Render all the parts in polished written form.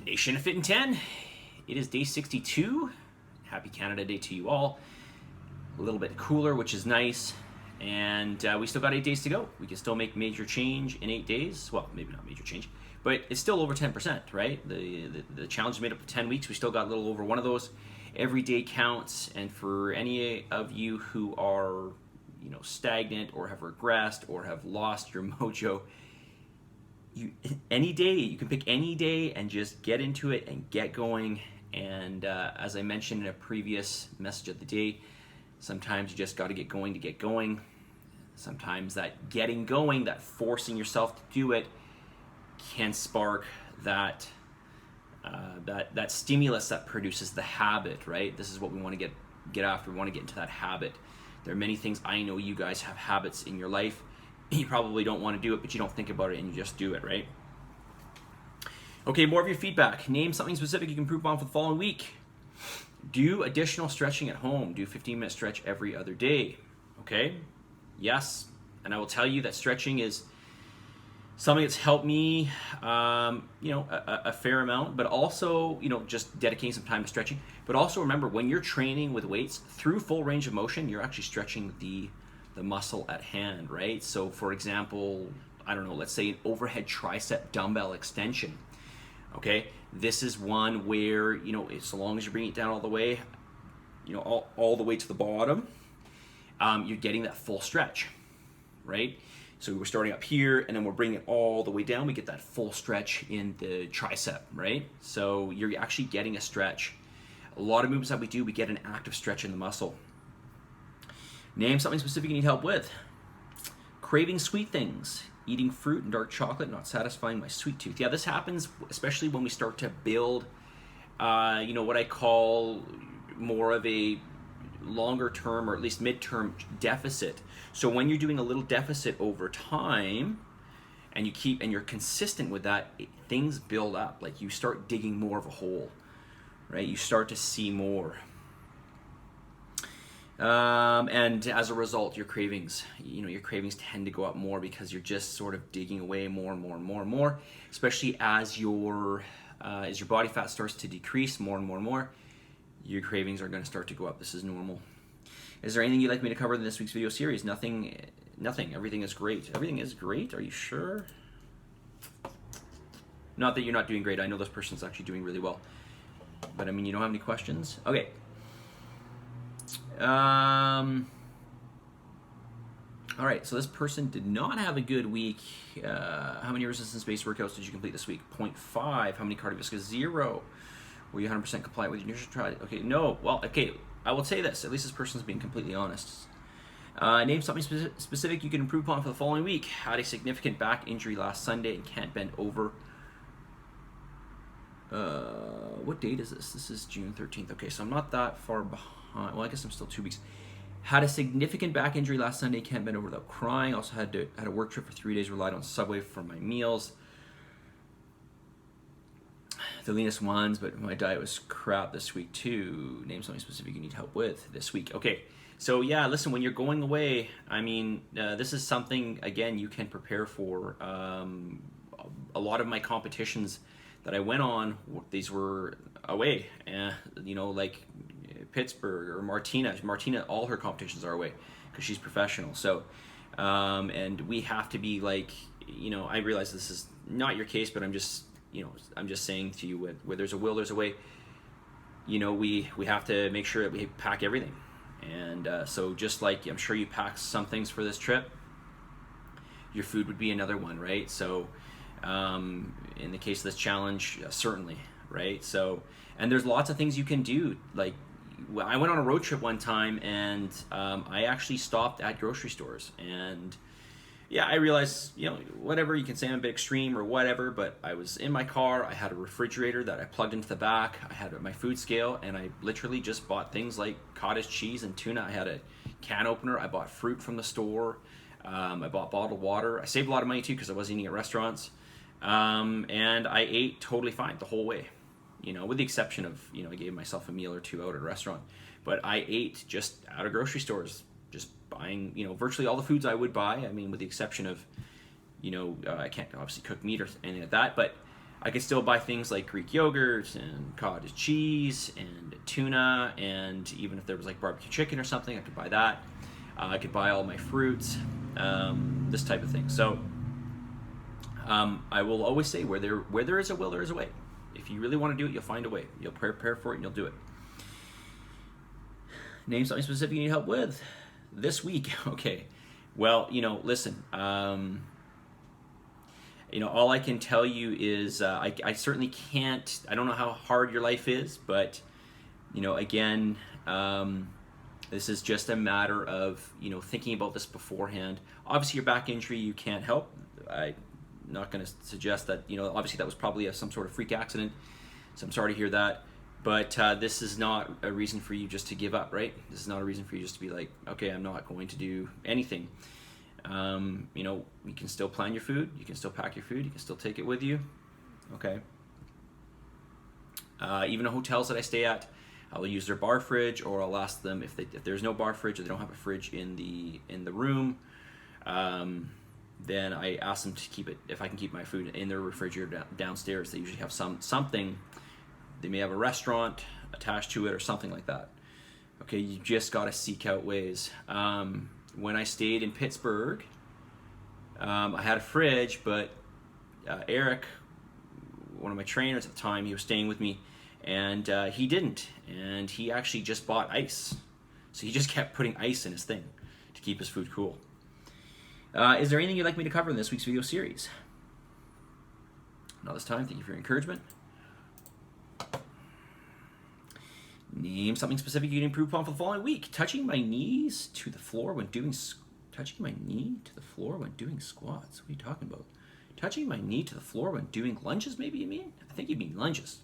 Nation of Fit in 10. It is day 62. Happy Canada Day to you all. A little bit cooler, which is nice. And we still got 8 days to go. We can still make major change in 8 days. Well, maybe not major change, but it's still over 10%, right? The challenge is made up of 10 weeks. We still got a little over one of those. Every day counts. And for any of you who are, stagnant or have regressed or have lost your mojo, any day, you can pick any day and just get into it and get going. And as I mentioned in a previous message of the day, sometimes you just got to get going to get going. Sometimes that getting going, that forcing yourself to do it, can spark that stimulus that produces the habit, right? This is what we want to get after. We want to get into that habit. There are many things. I know you guys have habits in your life. You probably don't want to do it, but you don't think about it and you just do it, right? Okay, more of your feedback. Name something specific you can improve on for the following week. Do additional stretching at home. Do 15-minute stretch every other day. Okay? Yes. And I will tell you that stretching is something that's helped me, a fair amount, but also, just dedicating some time to stretching. But also remember, when you're training with weights, through full range of motion, you're actually stretching the muscle at hand, right? So for example, I don't know, let's say an overhead tricep dumbbell extension. Okay, this is one where, so long as you bring it down all the way, all the way to the bottom, you're getting that full stretch, right? So we're starting up here and then we're bringing it all the way down. We get that full stretch in the tricep, right? So you're actually getting a stretch. A lot of movements that we do, we get an active stretch in the muscle. Name something specific you need help with. Craving sweet things. Eating fruit and dark chocolate, not satisfying my sweet tooth. Yeah, this happens especially when we start to build, what I call more of a longer term or at least midterm deficit. So when you're doing a little deficit over time and you're consistent with that, things build up. Like you start digging more of a hole, right? You start to see more. And as a result, your cravings tend to go up more because you're just sort of digging away more and more and more and more, especially as your body fat starts to decrease more and more and more, your cravings are going to start to go up. This is normal. Is there anything you'd like me to cover in this week's video series? Nothing. Everything is great. Everything is great? Are you sure? Not that you're not doing great. I know this person's actually doing really well. But you don't have any questions? Okay. All right, so this person did not have a good week. How many resistance-based workouts did you complete this week? 0.5. How many cardiovascular? 0. Were you 100% compliant with your nutrition trial? Okay, no. Well, okay, I will say this. At least this person's being completely honest. Name something specific you can improve upon for the following week. Had a significant back injury last Sunday and can't bend over. What date is this? This is June 13th. Okay, so I'm not that far behind. Well, I guess I'm still 2 weeks. Had a significant back injury last Sunday. Can't bend over without crying. Also had a work trip for 3 days. Relied on Subway for my meals. The leanest ones, but my diet was crap this week too. Name something specific you need help with this week. Okay, so yeah, listen, when you're going away, this is something, again, you can prepare for. A lot of my competitions that I went on, these were away, like Pittsburgh or Martina, all her competitions are away because she's professional. So, and we have to be like, I realize this is not your case, but I'm just saying to you, where there's a will, there's a way. We have to make sure that we pack everything. And so just like I'm sure you packed some things for this trip, your food would be another one, right? So in the case of this challenge, certainly, right? So, and there's lots of things you can do. Like I went on a road trip one time and I actually stopped at grocery stores, and yeah, I realized, whatever, you can say I'm a bit extreme or whatever, but I was in my car, I had a refrigerator that I plugged into the back, I had my food scale, and I literally just bought things like cottage cheese and tuna. I had a can opener, I bought fruit from the store, I bought bottled water. I saved a lot of money too because I wasn't eating at restaurants, and I ate totally fine the whole way, with the exception of, I gave myself a meal or two out at a restaurant, but I ate just out of grocery stores, just buying, virtually all the foods I would buy. With the exception of, I can't obviously cook meat or anything like that, but I could still buy things like Greek yogurt and cottage cheese and tuna, and even if there was like barbecue chicken or something, I could buy that. I could buy all my fruits, this type of thing. So I will always say, where there is a will, there is a way. If you really want to do it, you'll find a way. You'll prepare for it and you'll do it. Name something specific you need help with this week. Okay. Well, listen, all I can tell you is I certainly can't, I don't know how hard your life is, but, again, this is just a matter of, thinking about this beforehand. Obviously, your back injury, you can't help. I'm not going to suggest that, obviously that was probably some sort of freak accident, so I'm sorry to hear that. But this is not a reason for you just to give up, right? This is not a reason for you just to be like, okay, I'm not going to do anything. You can still plan your food, you can still pack your food, you can still take it with you, okay? Even the hotels that I stay at, I will use their bar fridge, or I'll ask them if there's no bar fridge or they don't have a fridge in the room, then I ask them to keep it, if I can keep my food in their refrigerator downstairs. They usually have something, they may have a restaurant attached to it or something like that. Okay, you just got to seek out ways. When I stayed in Pittsburgh, I had a fridge, but Eric, one of my trainers at the time, he was staying with me, and he didn't, and he actually just bought ice. So he just kept putting ice in his thing to keep his food cool. Is there anything you'd like me to cover in this week's video series? Not this time. Thank you for your encouragement. Name something specific you can improve upon for the following week. Touching my knee to the floor when doing squats. What are you talking about? Touching my knee to the floor when doing lunges, maybe you mean? I think you mean lunges.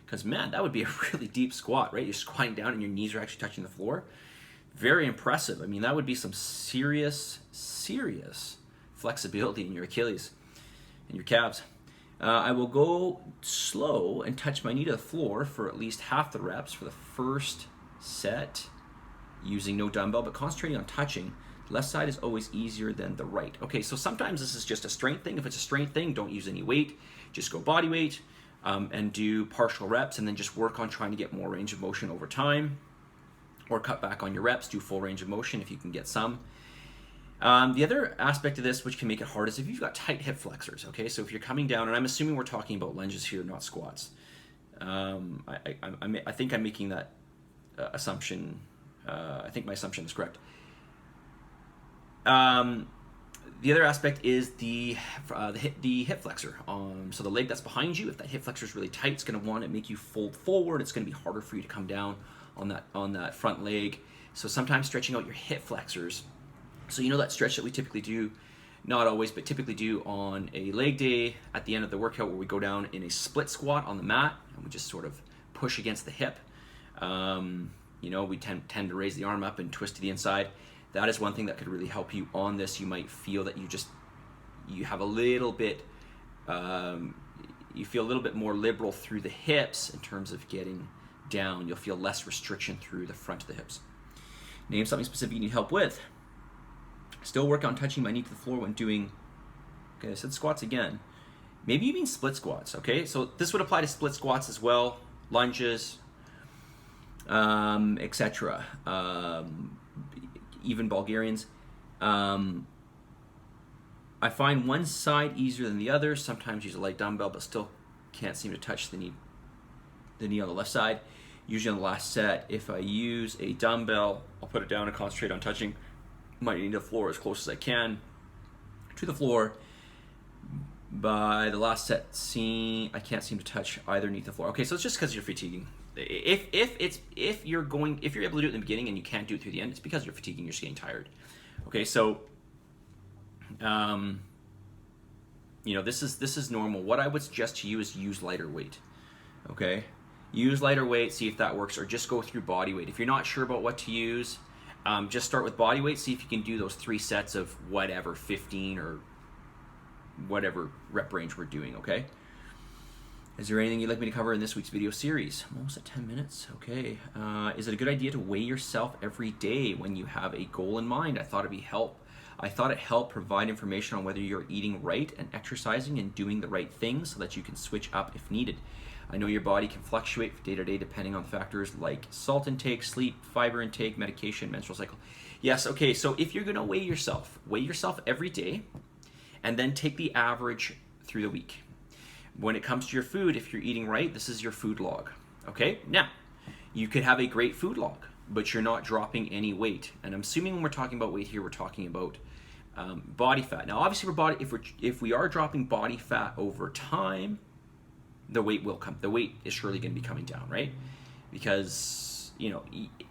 Because, man, that would be a really deep squat, right? You're squatting down and your knees are actually touching the floor. Very impressive. I mean, that would be some serious flexibility in your Achilles and your calves. I will go slow and touch my knee to the floor for at least half the reps for the first set, using no dumbbell, but concentrating on touching. The left side is always easier than the right. Okay, so sometimes this is just a strength thing. If it's a strength thing, don't use any weight. Just go body weight and do partial reps, and then just work on trying to get more range of motion over time, or cut back on your reps, do full range of motion if you can get some. The other aspect of this, which can make it hard, is if you've got tight hip flexors, okay? So if you're coming down, and I'm assuming we're talking about lunges here, not squats. I think I'm making that assumption. I think my assumption is correct. The other aspect is the hip flexor. So the leg that's behind you, if that hip flexor is really tight, it's going to want to make you fold forward. It's going to be harder for you to come down on that front leg. So sometimes stretching out your hip flexors. So that stretch that we typically do, not always, but typically do on a leg day at the end of the workout, where we go down in a split squat on the mat and we just sort of push against the hip. We tend to raise the arm up and twist to the inside. That is one thing that could really help you on this. You might feel that you have a little bit, you feel a little bit more liberal through the hips in terms of getting down. You'll feel less restriction through the front of the hips. Name something specific you need help with. Still work on touching my knee to the floor when doing, okay, I said squats again. Maybe you mean split squats, okay? So this would apply to split squats as well, lunges, etc. Even Bulgarians. I find one side easier than the other. Sometimes use a light dumbbell, but still can't seem to touch the knee on the left side. Usually on the last set, if I use a dumbbell, I'll put it down and concentrate on touching my knee to the floor as close as I can to the floor. By the last set, I can't seem to touch either knee to the floor. Okay, so it's just because you're fatiguing. If you're able to do it in the beginning and you can't do it through the end, it's because you're fatiguing. You're just getting tired. Okay, so this is normal. What I would suggest to you is use lighter weight. Okay, use lighter weight. See if that works, or just go through body weight. If you're not sure about what to use, just start with body weight. See if you can do those 3 sets of whatever, 15 or whatever rep range we're doing, okay? Is there anything you'd like me to cover in this week's video series? I'm almost at 10 minutes, okay. Is it a good idea to weigh yourself every day when you have a goal in mind? I thought it'd be I thought it helped provide information on whether you're eating right and exercising and doing the right things so that you can switch up if needed. I know your body can fluctuate from day to day depending on factors like salt intake, sleep, fiber intake, medication, menstrual cycle. Yes, okay, so if you're gonna weigh yourself every day and then take the average through the week. When it comes to your food, if you're eating right, this is your food log, okay? Now, you could have a great food log, but you're not dropping any weight. And I'm assuming when we're talking about weight here, we're talking about body fat. Now, obviously, if we are dropping body fat over time, the weight will come. The weight is surely going to be coming down, right? Because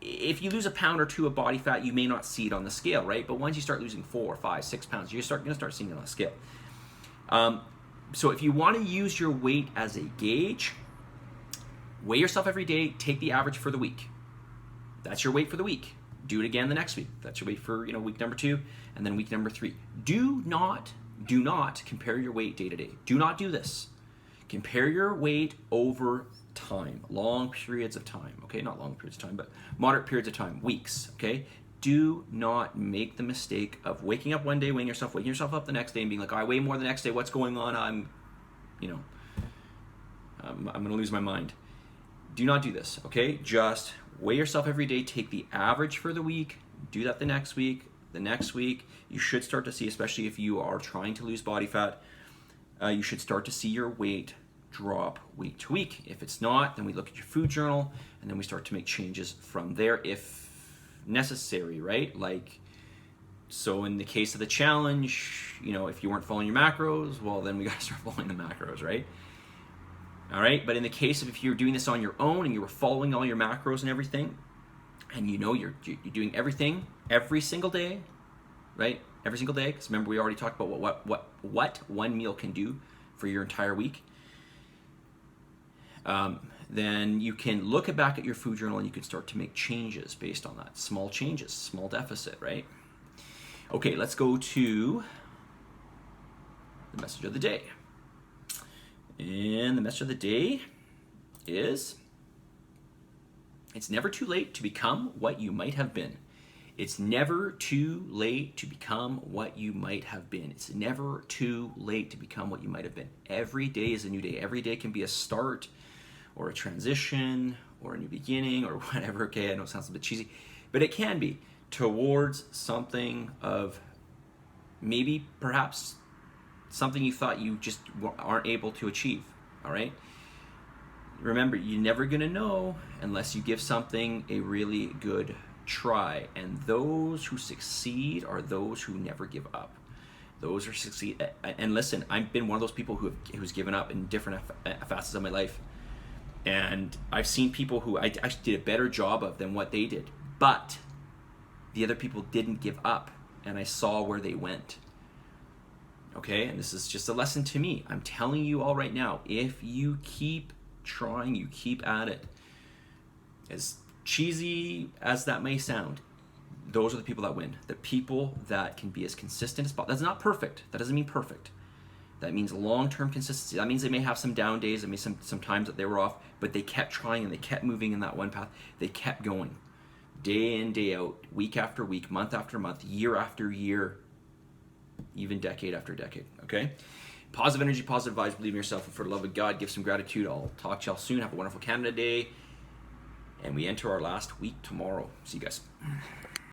if you lose a pound or two of body fat, you may not see it on the scale, right? But once you start losing 4, 5, 6 pounds, you're going to start seeing it on the scale. So if you want to use your weight as a gauge, weigh yourself every day. Take the average for the week. That's your weight for the week. Do it again the next week. That's your weight for week number 2, and then week number 3. Do not compare your weight day to day. Do not do this. Compare your weight over time, long periods of time. Okay, not long periods of time, but moderate periods of time, weeks. Okay. Do not make the mistake of waking up one day, waking yourself up the next day, and being like, oh, I weigh more the next day. What's going on? I'm going to lose my mind. Do not do this. Okay, just weigh yourself every day. Take the average for the week. Do that the next week. The next week, you should start to see, especially if you are trying to lose body fat, you should start to see your weight drop week to week. If it's not, then we look at your food journal, and then we start to make changes from there if necessary, right? Like, so in the case of the challenge, if you weren't following your macros, well, then we got to start following the macros, right? All right, but in the case of if you're doing this on your own and you were following all your macros and everything, and you're doing everything every single day, right? Every single day, because remember we already talked about what one meal can do for your entire week. Then you can look back at your food journal and you can start to make changes based on that. Small changes, small deficit, right? Okay, let's go to the message of the day. And the message of the day is, it's never too late to become what you might have been. It's never too late to become what you might have been. It's never too late to become what you might have been. Every day is a new day. Every day can be a start or a transition or a new beginning or whatever. Okay, I know it sounds a bit cheesy, but it can be towards something of maybe perhaps something you thought you just aren't able to achieve, all right? Remember, you're never gonna know unless you give something a really good try, and those who succeed are those who never give up. Those who succeed, and listen, I've been one of those people who's given up in different facets of my life, and I've seen people who I actually did a better job of than what they did, but the other people didn't give up, and I saw where they went. Okay, and this is just a lesson to me. I'm telling you all right now, if you keep trying, you keep at it, as cheesy as that may sound, those are the people that win. The people that can be as consistent as possible. That's not perfect. That doesn't mean perfect. That means long-term consistency. That means they may have some down days, that means some times that they were off, but they kept trying and they kept moving in that one path. They kept going. Day in, day out, week after week, month after month, year after year, even decade after decade, okay? Positive energy, positive vibes, believe in yourself, and for the love of God, give some gratitude. I'll talk to y'all soon. Have a wonderful Canada Day. And we enter our last week tomorrow. See you guys.